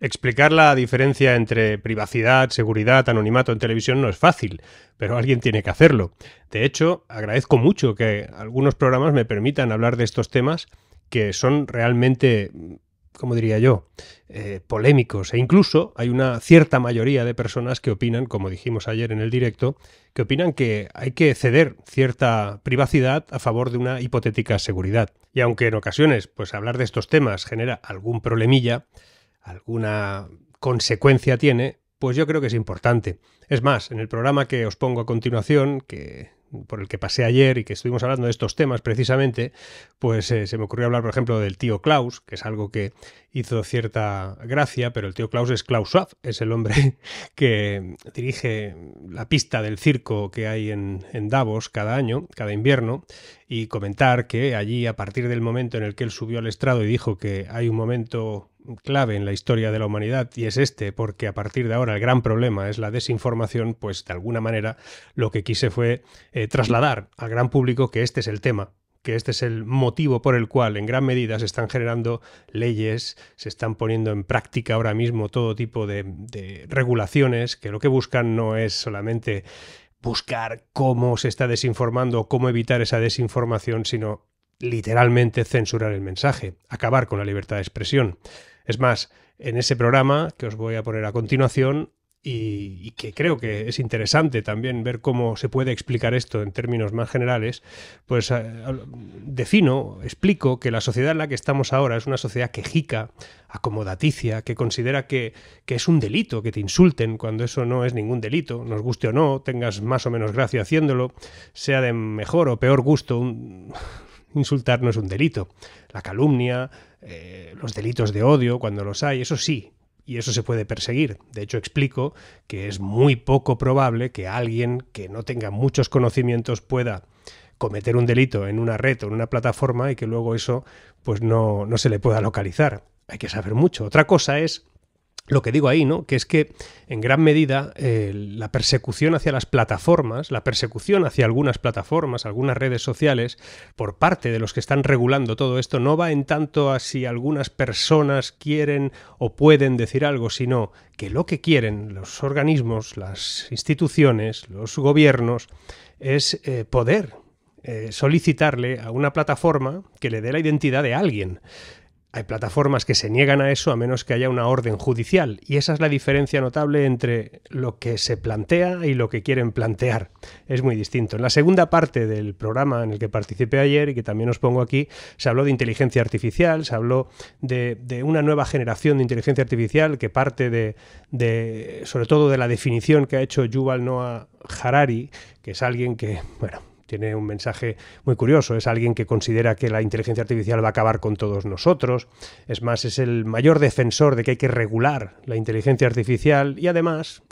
Explicar la diferencia entre privacidad, seguridad, anonimato en televisión no es fácil, pero alguien tiene que hacerlo. De hecho, agradezco mucho que algunos programas me permitan hablar de estos temas que son realmente, como diría yo, polémicos. E incluso hay una cierta mayoría de personas que opinan, como dijimos ayer en el directo, que opinan que hay que ceder cierta privacidad a favor de una hipotética seguridad. Y aunque en ocasiones pues hablar de estos temas genera algún problemilla, alguna consecuencia tiene, pues yo creo que es importante. Es más, en el programa que os pongo a continuación, por el que pasé ayer y que estuvimos hablando de estos temas precisamente, pues se me ocurrió hablar, por ejemplo, del tío Klaus, que es algo que hizo cierta gracia, pero el tío Klaus es Klaus Schwab, es el hombre que dirige la pista del circo que hay en Davos cada año, cada invierno, y comentar que allí, a partir del momento en el que él subió al estrado y dijo que hay un momento clave en la historia de la humanidad y es este, porque a partir de ahora el gran problema es la desinformación, pues de alguna manera lo que quise fue trasladar al gran público que este es el tema, que este es el motivo por el cual en gran medida se están generando leyes, se están poniendo en práctica ahora mismo todo tipo de regulaciones que lo que buscan no es solamente buscar cómo se está desinformando o cómo evitar esa desinformación, sino literalmente censurar el mensaje, acabar con la libertad de expresión. Es más, en ese programa que os voy a poner a continuación y que creo que es interesante también ver cómo se puede explicar esto en términos más generales, pues explico que la sociedad en la que estamos ahora es una sociedad quejica, acomodaticia, que considera que es un delito que te insulten cuando eso no es ningún delito, nos guste o no, tengas más o menos gracia haciéndolo, sea de mejor o peor gusto, insultar no es un delito. La calumnia, los delitos de odio, cuando los hay, eso sí, y eso se puede perseguir. De hecho, explico que es muy poco probable que alguien que no tenga muchos conocimientos pueda cometer un delito en una red o en una plataforma y que luego eso pues no se le pueda localizar. Hay que saber mucho. Otra cosa es lo que digo ahí, ¿no? Que es que en gran medida la persecución hacia las plataformas, la persecución hacia algunas plataformas, algunas redes sociales, por parte de los que están regulando todo esto, no va en tanto a si algunas personas quieren o pueden decir algo, sino que lo que quieren los organismos, las instituciones, los gobiernos, es poder solicitarle a una plataforma que le dé la identidad de alguien. Hay plataformas que se niegan a eso a menos que haya una orden judicial y esa es la diferencia notable entre lo que se plantea y lo que quieren plantear. Es muy distinto. En la segunda parte del programa en el que participé ayer y que también os pongo aquí, se habló de inteligencia artificial, se habló de una nueva generación de inteligencia artificial que parte sobre todo de la definición que ha hecho Yuval Noah Harari, que es alguien que, bueno, tiene un mensaje muy curioso, es alguien que considera que la inteligencia artificial va a acabar con todos nosotros, es más, es el mayor defensor de que hay que regular la inteligencia artificial y además,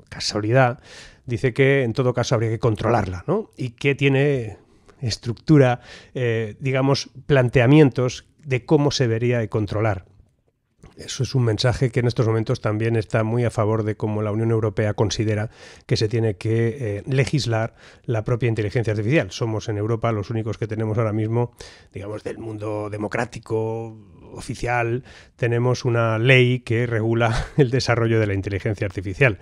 casualidad, dice que en todo caso habría que controlarla, ¿no? Y que tiene estructura, digamos, planteamientos de cómo se debería de controlar. Eso es un mensaje que en estos momentos también está muy a favor de cómo la Unión Europea considera que se tiene que legislar la propia inteligencia artificial. Somos en Europa los únicos que tenemos ahora mismo, digamos, del mundo democrático, oficial, tenemos una ley que regula el desarrollo de la inteligencia artificial.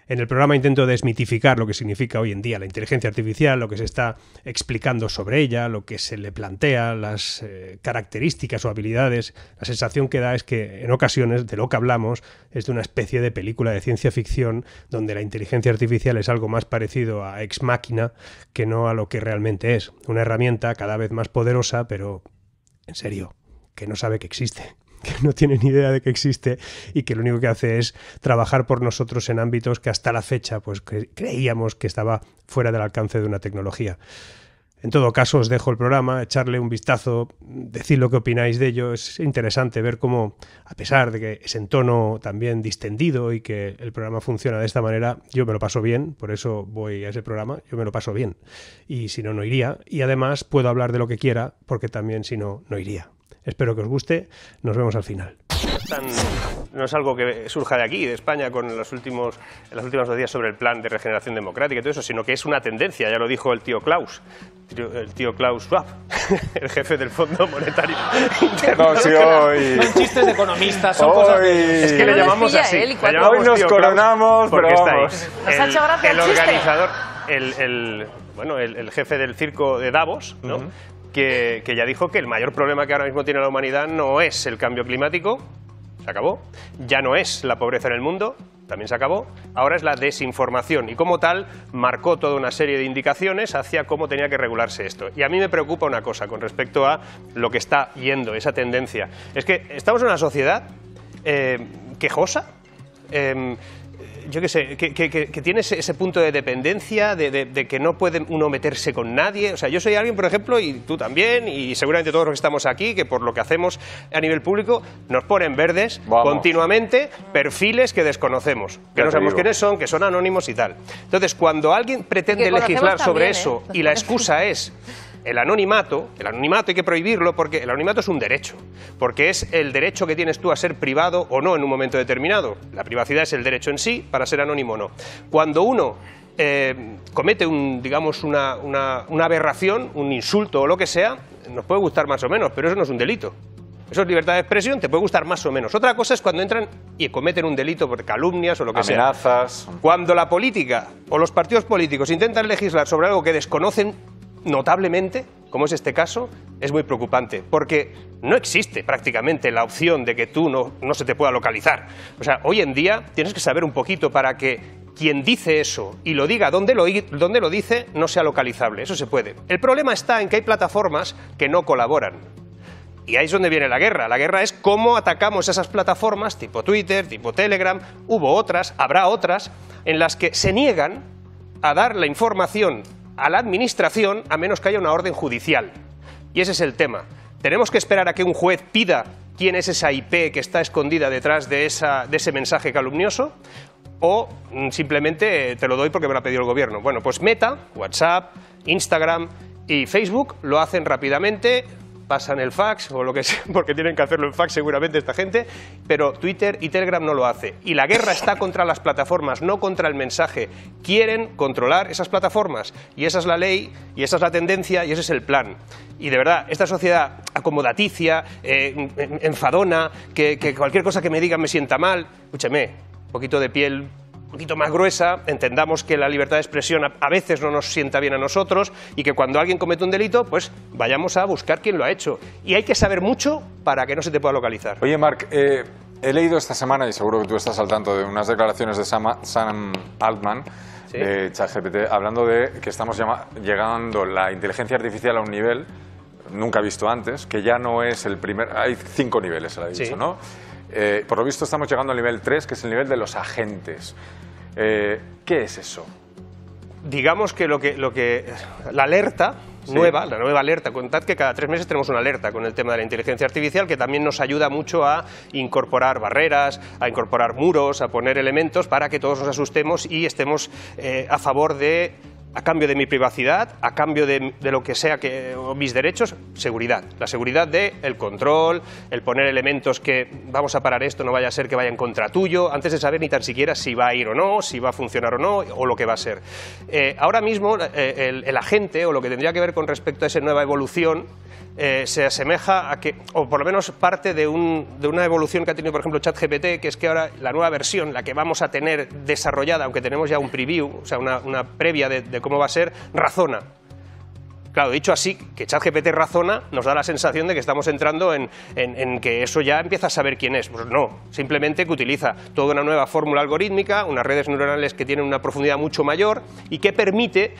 En el programa intento desmitificar lo que significa hoy en día la inteligencia artificial, lo que se está explicando sobre ella, lo que se le plantea, las características o habilidades. La sensación que da es que en ocasiones de lo que hablamos es de una especie de película de ciencia ficción donde la inteligencia artificial es algo más parecido a Ex Machina que no a lo que realmente es. Una herramienta cada vez más poderosa, pero en serio, que no sabe que existe, que no tiene ni idea de que existe y que lo único que hace es trabajar por nosotros en ámbitos que hasta la fecha pues creíamos que estaba fuera del alcance de una tecnología. En todo caso, os dejo el programa, echarle un vistazo, decid lo que opináis de ello. Es interesante ver cómo, a pesar de que es en tono también distendido y que el programa funciona de esta manera, yo me lo paso bien, por eso voy a ese programa, yo me lo paso bien. Y si no, no iría. Y además puedo hablar de lo que quiera, porque también si no, no iría. Espero que os guste. Nos vemos al final. No es algo que surja de aquí, de España, con los últimos noticias sobre el plan de regeneración democrática y todo eso, sino que es una tendencia, ya lo dijo el tío Klaus Schwab, el jefe del Fondo Monetario Internacional. No, son chistes de economistas, son cosas de... Es que le llamamos así. Hoy nos coronamos, pero vamos. El organizador, el jefe del circo de Davos, ¿no? Que ya dijo que el mayor problema que ahora mismo tiene la humanidad no es el cambio climático, se acabó, ya no es la pobreza en el mundo, también se acabó, ahora es la desinformación, y como tal marcó toda una serie de indicaciones hacia cómo tenía que regularse esto. Y a mí me preocupa una cosa con respecto a lo que está yendo, esa tendencia. Es que estamos en una sociedad quejosa, yo qué sé, que tiene ese punto de dependencia, de que no puede uno meterse con nadie. O sea, yo soy alguien, por ejemplo, y tú también, y seguramente todos los que estamos aquí, que por lo que hacemos a nivel público, nos ponen verdes continuamente perfiles que desconocemos, que no sabemos quiénes son, que son anónimos y tal. Entonces, cuando alguien pretende legislar sobre eso y la excusa es... El anonimato hay que prohibirlo porque el anonimato es un derecho, porque es el derecho que tienes tú a ser privado o no en un momento determinado. La privacidad es el derecho en sí para ser anónimo o no. Cuando uno comete una aberración, un insulto o lo que sea, nos puede gustar más o menos, pero eso no es un delito. Eso es libertad de expresión, te puede gustar más o menos. Otra cosa es cuando entran y cometen un delito por calumnias o lo que sea. Amenazas. Cuando la política o los partidos políticos intentan legislar sobre algo que desconocen notablemente, como es este caso, es muy preocupante, porque no existe prácticamente la opción de que tú no se te pueda localizar. O sea, hoy en día tienes que saber un poquito para que quien dice eso y lo diga donde lo dice no sea localizable. Eso se puede. El problema está en que hay plataformas que no colaboran. Y ahí es donde viene la guerra. La guerra es cómo atacamos esas plataformas tipo Twitter, tipo Telegram. Hubo otras, habrá otras, en las que se niegan a dar la información a la administración a menos que haya una orden judicial. Y ese es el tema. Tenemos que esperar a que un juez pida quién es esa IP que está escondida detrás de ese mensaje calumnioso, o simplemente te lo doy porque me lo ha pedido el gobierno. Bueno, pues Meta, WhatsApp, Instagram y Facebook lo hacen rápidamente, pasan el fax o lo que sea, porque tienen que hacerlo en fax seguramente esta gente, pero Twitter y Telegram no lo hace. Y la guerra está contra las plataformas, no contra el mensaje. Quieren controlar esas plataformas, y esa es la ley, y esa es la tendencia, y ese es el plan. Y de verdad, esta sociedad acomodaticia, enfadona, que cualquier cosa que me digan me sienta mal, escúcheme, un poquito de piel, un poquito más gruesa, entendamos que la libertad de expresión a veces no nos sienta bien a nosotros y que cuando alguien comete un delito, pues vayamos a buscar quién lo ha hecho. Y hay que saber mucho para que no se te pueda localizar. Oye, Marc, he leído esta semana, y seguro que tú estás al tanto, de unas declaraciones de Sam Altman, ¿sí?, de ChatGPT, hablando de que estamos llegando la inteligencia artificial a un nivel nunca visto antes, que ya no es el primer... Hay 5 niveles, se lo ha dicho, sí, ¿no? Por lo visto estamos llegando al nivel 3, que es el nivel de los agentes. ¿Qué es eso? Digamos que la alerta nueva, la nueva alerta, contad que cada 3 meses tenemos una alerta con el tema de la inteligencia artificial, que también nos ayuda mucho a incorporar barreras, a incorporar muros, a poner elementos para que todos nos asustemos y estemos a favor de... A cambio de mi privacidad, a cambio de lo que sea o mis derechos, seguridad. La seguridad del control, el poner elementos que vamos a parar esto, no vaya a ser que vaya en contra tuyo, antes de saber ni tan siquiera si va a ir o no, si va a funcionar o no, o lo que va a ser. Ahora mismo el agente, o lo que tendría que ver con respecto a esa nueva evolución, se asemeja a que, o por lo menos parte de una evolución que ha tenido, por ejemplo, ChatGPT, que es que ahora la nueva versión, la que vamos a tener desarrollada, aunque tenemos ya un preview, o sea, una previa de cómo va a ser, razona. Claro, dicho así, que ChatGPT razona, nos da la sensación de que estamos entrando en que eso ya empieza a saber quién es. Pues no, simplemente que utiliza toda una nueva fórmula algorítmica, unas redes neuronales que tienen una profundidad mucho mayor y que permite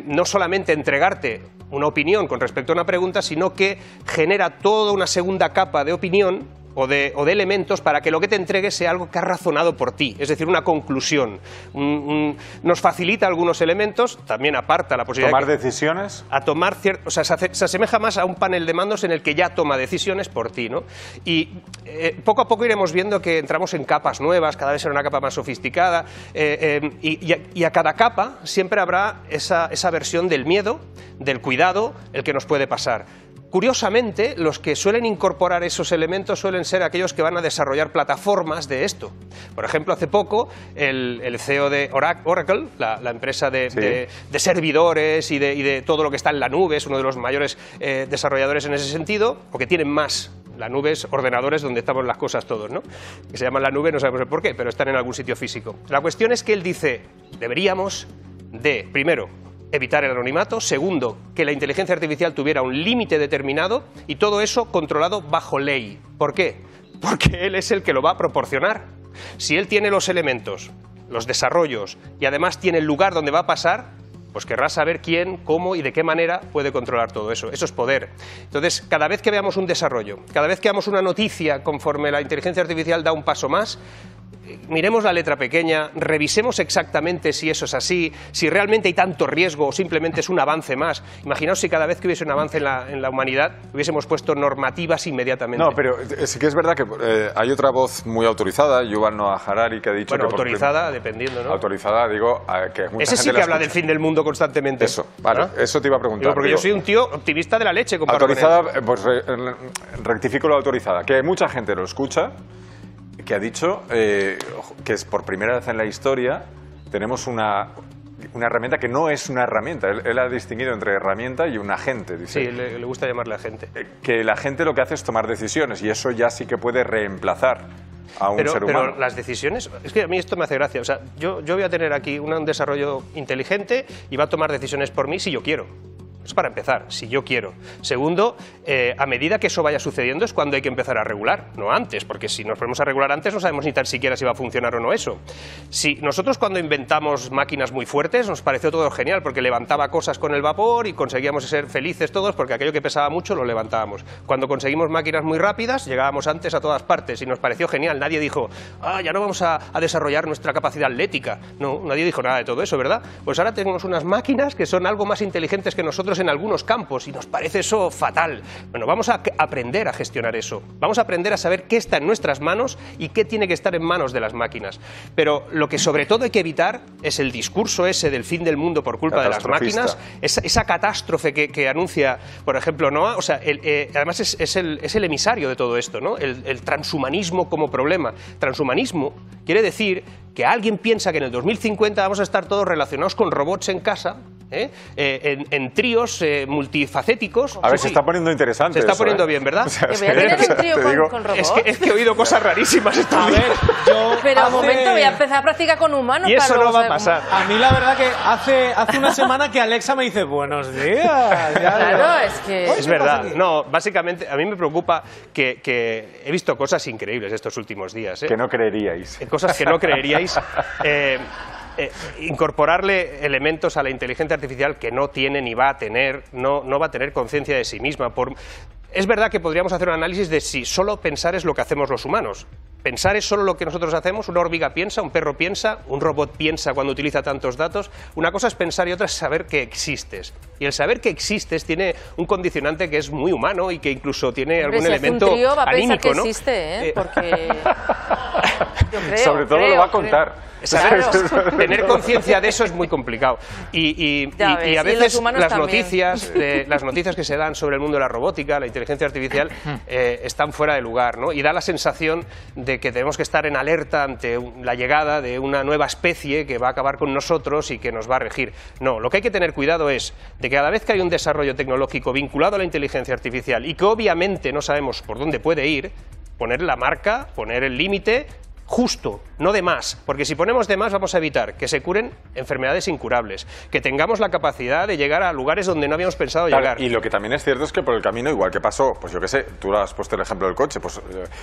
no solamente entregarte una opinión con respecto a una pregunta, sino que genera toda una segunda capa de opinión o de elementos para que lo que te entregue sea algo que has razonado por ti, es decir, una conclusión. Nos facilita algunos elementos, también aparta la posibilidad ¿Tomar decisiones? A tomar o sea, se asemeja más a un panel de mandos en el que ya toma decisiones por ti, ¿no? Y poco a poco iremos viendo que entramos en capas nuevas, cada vez será una capa más sofisticada, y a cada capa siempre habrá esa versión del miedo, del cuidado, el que nos puede pasar. curiosamente, los que suelen incorporar esos elementos suelen ser aquellos que van a desarrollar plataformas de esto. Por ejemplo, hace poco el CEO de Oracle, la empresa de servidores y de todo lo que está en la nube, es uno de los mayores desarrolladores en ese sentido, o que tienen más. La nube es ordenadores donde estamos las cosas todos, ¿no? Que se llaman la nube, no sabemos el por qué, pero están en algún sitio físico. La cuestión es que él dice, deberíamos de, primero, evitar el anonimato, segundo, que la inteligencia artificial tuviera un límite determinado y todo eso controlado bajo ley. ¿Por qué? Porque él es el que lo va a proporcionar. Si él tiene los elementos, los desarrollos y además tiene el lugar donde va a pasar, pues querrá saber quién, cómo y de qué manera puede controlar todo eso. Eso es poder. Entonces, cada vez que veamos un desarrollo, cada vez que veamos una noticia conforme la inteligencia artificial da un paso más, miremos la letra pequeña, revisemos exactamente si eso es así, si realmente hay tanto riesgo o simplemente es un avance más. Imaginaos si cada vez que hubiese un avance en la humanidad hubiésemos puesto normativas inmediatamente. No, pero sí que es verdad que hay otra voz muy autorizada, Yuval Noah Harari, que ha dicho... Bueno, que autorizada, dependiendo, ¿no? Autorizada, digo, que mucha ese sí que habla del fin del mundo constantemente. Eso, vale, eso te iba a preguntar. Digo, porque yo soy un tío optimista de la leche. Autorizada, pues rectifico lo autorizada, que mucha gente lo escucha, que ha dicho que es por primera vez en la historia tenemos una herramienta que no es una herramienta. Él ha distinguido entre herramienta y un agente. Dice, sí, le gusta llamarle agente. Que la gente lo que hace es tomar decisiones y eso ya sí que puede reemplazar a un ser humano. Pero las decisiones, es que a mí esto me hace gracia. O sea, yo voy a tener aquí un desarrollo inteligente y va a tomar decisiones por mí si yo quiero. Es para empezar, si yo quiero. Segundo, a medida que eso vaya sucediendo es cuando hay que empezar a regular, no antes, porque si nos ponemos a regular antes no sabemos ni tan siquiera si va a funcionar o no eso. Si nosotros cuando inventamos máquinas muy fuertes nos pareció todo genial, porque levantaba cosas con el vapor y conseguíamos ser felices todos, porque aquello que pesaba mucho lo levantábamos. Cuando conseguimos máquinas muy rápidas llegábamos antes a todas partes y nos pareció genial. Nadie dijo, ya no vamos a desarrollar nuestra capacidad atlética. No, nadie dijo nada de todo eso, ¿verdad? Pues ahora tenemos unas máquinas que son algo más inteligentes que nosotros en algunos campos y nos parece eso fatal. Bueno, vamos a aprender a gestionar eso. Vamos a aprender a saber qué está en nuestras manos y qué tiene que estar en manos de las máquinas. Pero lo que sobre todo hay que evitar es el discurso ese del fin del mundo por culpa de las máquinas, esa catástrofe que anuncia, por ejemplo, Noah. O sea, además es el emisario de todo esto, ¿no? El transhumanismo como problema. Transhumanismo quiere decir que alguien piensa que en el 2050 vamos a estar todos relacionados con robots en casa, en tríos multifacéticos. A ver, se está poniendo interesante. Se está poniendo bien, ¿verdad? Que voy a tener un trío con robots. Es que he oído cosas rarísimas estos días. Pero un momento, voy a empezar a practicar con humanos. Y eso no va a pasar. A mí la verdad que hace una semana que Alexa me dice buenos días. Claro, es que... Es verdad. No, básicamente a mí me preocupa que he visto cosas increíbles estos últimos días. Que no creeríais. Cosas que no creeríais. Incorporarle elementos a la inteligencia artificial que no tiene ni va a tener, no va a tener conciencia de sí misma. Es verdad que podríamos hacer un análisis de si solo pensar es lo que hacemos los humanos. Pensar es solo lo que nosotros hacemos, una hormiga piensa, un perro piensa, un robot piensa cuando utiliza tantos datos. Una cosa es pensar y otra es saber que existes. Y el saber que existes tiene un condicionante que es muy humano y que incluso tiene algún elemento un trío va a anímico, pensar que ¿no? existe, porque... Yo creo, sobre todo lo va a contar. Claro, tener conciencia de eso es muy complicado y a veces las noticias que se dan sobre el mundo de la robótica, la inteligencia artificial, están fuera de lugar, ¿no? Y da la sensación de que tenemos que estar en alerta ante la llegada de una nueva especie que va a acabar con nosotros y que nos va a regir. No, lo que hay que tener cuidado es de que cada vez que hay un desarrollo tecnológico vinculado a la inteligencia artificial y que obviamente no sabemos por dónde puede ir, poner la marca, poner el límite justo, no de más, porque si ponemos de más vamos a evitar que se curen enfermedades incurables, que tengamos la capacidad de llegar a lugares donde no habíamos pensado llegar. Y lo que también es cierto es que por el camino, igual que pasó, pues yo qué sé, tú has puesto el ejemplo del coche, pues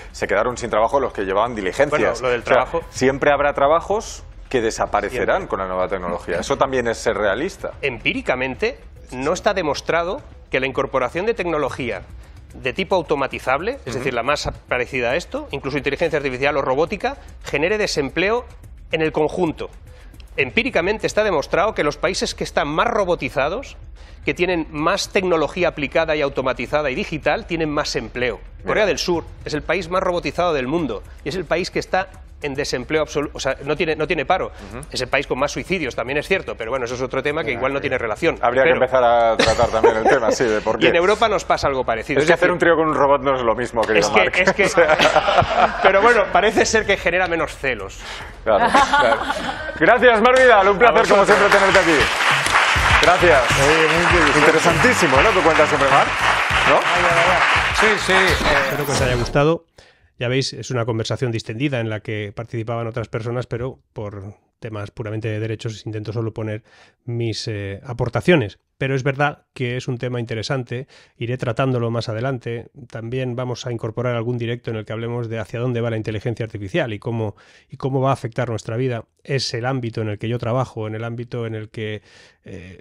se quedaron sin trabajo los que llevaban diligencias. Bueno, lo del trabajo... siempre habrá trabajos que desaparecerán con la nueva tecnología. Eso también es ser realista. Empíricamente no está demostrado que la incorporación de tecnología de tipo automatizable, es decir, la más parecida a esto, incluso inteligencia artificial o robótica, genere desempleo en el conjunto. Empíricamente está demostrado que los países que están más robotizados, que tienen más tecnología aplicada y automatizada y digital, tienen más empleo. Corea del Sur es el país más robotizado del mundo y es el país que está en desempleo absoluto, o sea, no tiene paro. Es el país con más suicidios, también es cierto, pero bueno, eso es otro tema que igual no tiene relación. Habría que empezar a tratar también el tema, sí, de por qué. Y en Europa nos pasa algo parecido. Es que hacer un trío con un robot no es lo mismo, querido Marc. Pero bueno, parece ser que genera menos celos. Claro. Gracias, Marc Vidal, un placer como siempre tenerte aquí. Gracias. Interesantísimo, ¿no? ¿Tú cuentas siempre, Marc? ¿No? Sí. Espero que os haya gustado. Ya veis, es una conversación distendida en la que participaban otras personas, pero por temas puramente de derechos intento solo poner mis aportaciones. Pero es verdad que es un tema interesante, iré tratándolo más adelante. También vamos a incorporar algún directo en el que hablemos de hacia dónde va la inteligencia artificial y cómo va a afectar nuestra vida. Es el ámbito en el que yo trabajo, en el ámbito en el que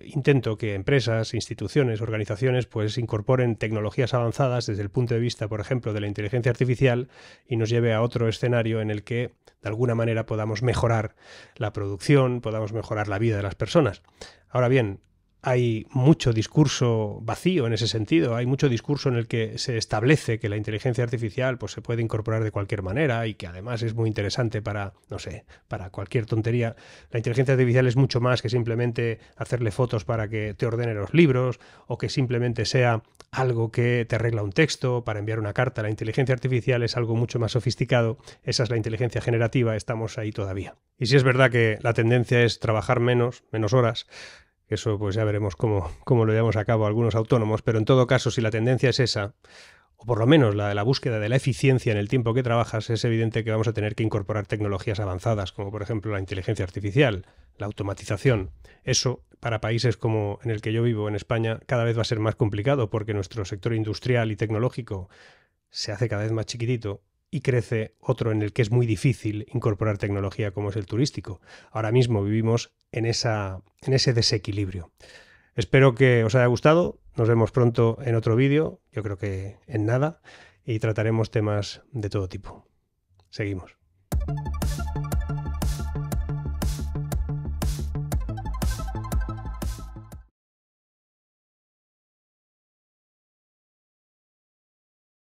intento que empresas, instituciones, organizaciones pues incorporen tecnologías avanzadas desde el punto de vista, por ejemplo, de la inteligencia artificial y nos lleve a otro escenario en el que de alguna manera podamos mejorar la producción, podamos mejorar la vida de las personas. Ahora bien, hay mucho discurso vacío en ese sentido, hay mucho discurso en el que se establece que la inteligencia artificial pues, se puede incorporar de cualquier manera y que además es muy interesante para, no sé, para cualquier tontería. La inteligencia artificial es mucho más que simplemente hacerle fotos para que te ordene los libros o que simplemente sea algo que te arregla un texto para enviar una carta. La inteligencia artificial es algo mucho más sofisticado, esa es la inteligencia generativa, estamos ahí todavía. Y si es verdad que la tendencia es trabajar menos horas, eso pues ya veremos cómo lo llevamos a cabo algunos autónomos, pero en todo caso, si la tendencia es esa, o por lo menos la búsqueda de la eficiencia en el tiempo que trabajas, es evidente que vamos a tener que incorporar tecnologías avanzadas, como por ejemplo la inteligencia artificial, la automatización. Eso, para países como en el que yo vivo, en España, cada vez va a ser más complicado porque nuestro sector industrial y tecnológico se hace cada vez más chiquitito y crece otro en el que es muy difícil incorporar tecnología como es el turístico. Ahora mismo vivimos en ese desequilibrio. Espero que os haya gustado. Nos vemos pronto en otro vídeo, yo creo que en nada, y trataremos temas de todo tipo. Seguimos.